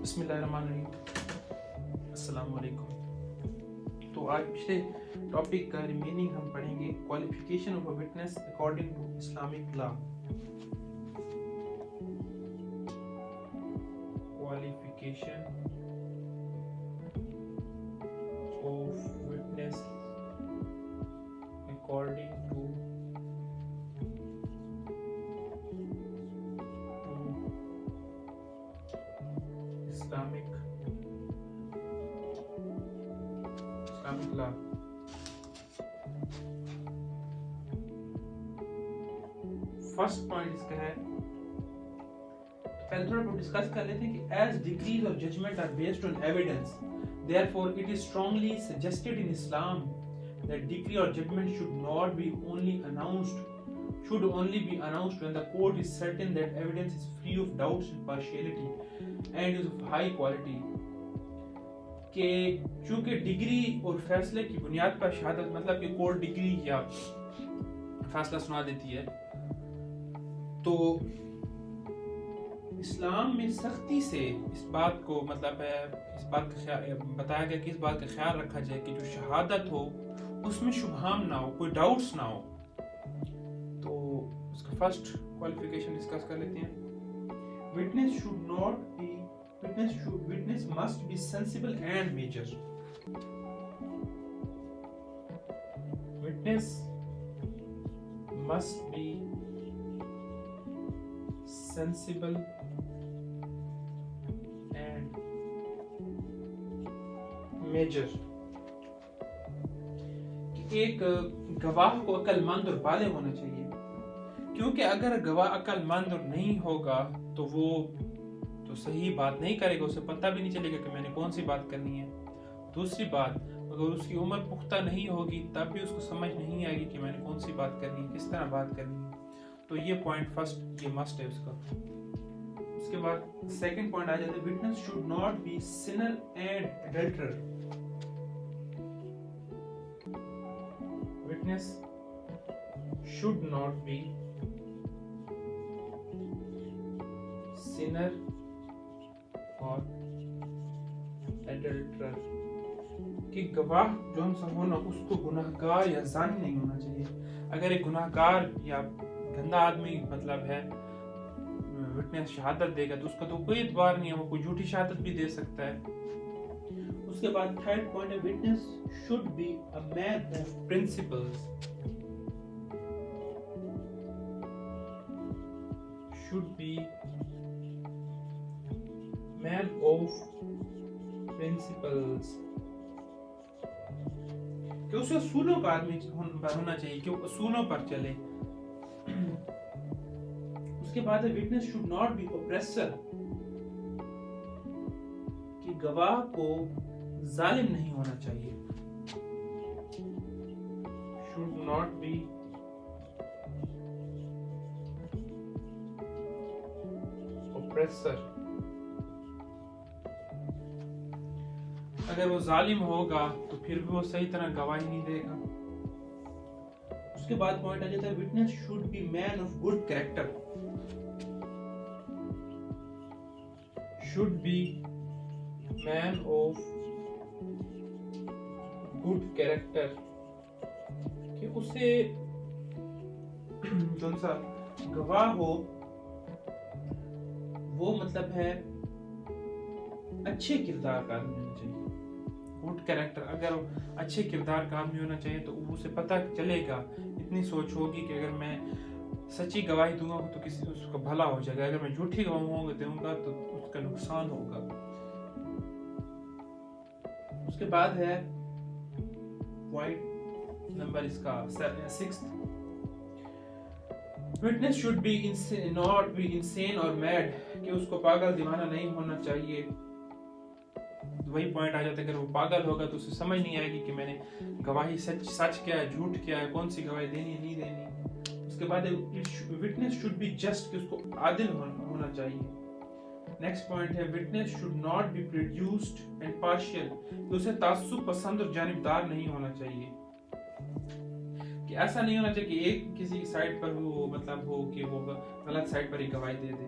بسم اللہ الرحمن الرحیم، السلام علیکم۔ تو آج پچھلے ٹاپک کا ریمیننگ ہم پڑھیں گے، qualification of a witness according to Islamic law. Qualification of witness according to Islamic law. First point اس کا ہے، پہلے تھوڑا ڈسکس کر لیتے ہیں کہ as degrees of judgment are based on evidence, therefore it is strongly suggested in Islam that degree or judgment should only be announced when the court is certain that evidence is free of doubts and partiality and is of high quality۔ کہ چونکہ degree اور فیصلے کی بنیاد پر شہادت، مطلب کہ court degree یا فیصلہ سنا دیتی ہے، تو اسلام میں سختی سے اس بات کو مطلب ہے، اس بات کا بتایا گیا کہ اس بات کا خیال رکھا جائے کہ جو شہادت ہو اس میں شبہام نہ ہو، کوئی ڈاؤٹس نہ ہو۔ تو اس کا فرسٹ کوالیفیکیشن ڈسکس کر لیتے ہیں۔ Witness must be sensible and major۔ Witness must be sensible and major۔ ایک گواہ کو عقل مند اور بالغ ہونا چاہیے، کیونکہ اگر گواہ عقل مند اور نہیں ہوگا تو وہ تو صحیح بات نہیں کرے گا، اسے پتہ بھی نہیں چلے گا کہ میں نے کون سی بات کرنی ہے۔ دوسری بات، اگر اس کی عمر پختہ نہیں ہوگی تب بھی اس کو سمجھ نہیں آئے گی کہ میں نے کون سی بات کرنی ہے، کس طرح بات کرنی ہے۔ تو یہ پوائنٹ فرسٹ، یہ مسٹ ہے اس کا۔ اس کے بعد سیکنڈ پوائنٹ آ جاتا ہے، witness should not be sinner and adulterer۔ witness should not be sinner اور ایڈلٹرر، کہ گواہ جو ہم سب ہونا اس کو گناہگار یا زانی نہیں ہونا چاہیے۔ اگر ایک گناہگار یا گندا آدمی مطلب ہے وٹنس شہادت دے گا تو اس کا تو کوئی اعتبار نہیں ہے، وہ کوئی جھوٹی شہادت بھی دے سکتا ہے۔ اس کے بعد تھرڈ پوائنٹ ہے، witness should be a man of principles۔ should be man of principles، کہ اسے اصولوں کا آدمی ہونا چاہیے، کہ وہ اصولوں پر چلے۔ اس کے بعد ہے witness should not be oppressor، کہ گواہ کو ظالم نہیں ہونا چاہیے۔ should not be oppressor، اگر وہ ظالم ہوگا تو پھر بھی وہ صحیح طرح گواہی نہیں دے گا۔ اس کے بعد پوائنٹ آ جاتا ہے، witness should be man of good character۔ should be man of good character، کہ اسے جو سا گواہ ہو وہ مطلب ہے اچھے کردار کا آدمی ہونا چاہیے۔ گڈ کیریکٹر، اگر اچھے کردار کا آدمی ہونا چاہیے تو اسے پتہ چلے گا، اتنی سوچ ہوگی کہ اگر میں سچی گواہی دوں گا تو کسی اس کا بھلا ہو جائے گا، اگر میں جھوٹی گواہی دوں گا تو اس کا نقصان ہوگا۔ اس کے بعد ہے پوائنٹ نمبر اس کا 6، witness should be not be insane or mad، کہ اس کو پاگل دیوانہ نہیں ہونا چاہیے۔ وہی پوائنٹ آ جاتا ہے، اگر وہ پاگل ہوگا تو اسے سمجھ نہیں آئے گی کہ میں نے گواہی سچ کیا ہے، جھوٹ کیا ہے، کون سی گواہی دینی ہے نہیں دینی۔ اس کے بعد witness should be just، کہ اس کو عادل ہونا چاہیے۔ نیکسٹ پوائنٹ ہے، witness should not be prejudiced and partial، کہ اسے تعصب پسند اور جانبدار نہیں ہونا چاہیے۔ کہ ایسا نہیں ہونا چاہیے کہ ایک کسی سائڈ پر وہ مطلب ہو کہ وہ غلط سائڈ پر ہی گواہی دے دے۔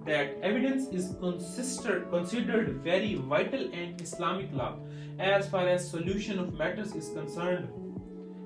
that evidence is considered very vital in Islamic law as far as solution of matters is concerned,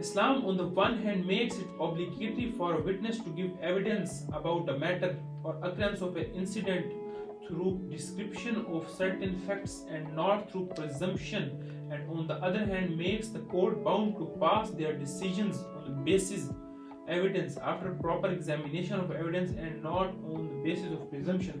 Islam on the one hand makes it obligatory for a witness to give evidence about a matter or occurrence of an incident through description of certain facts and not through presumption, and on the other hand makes the court bound to pass their decisions on the basis evidence after proper examination of evidence and not on the basis of presumption.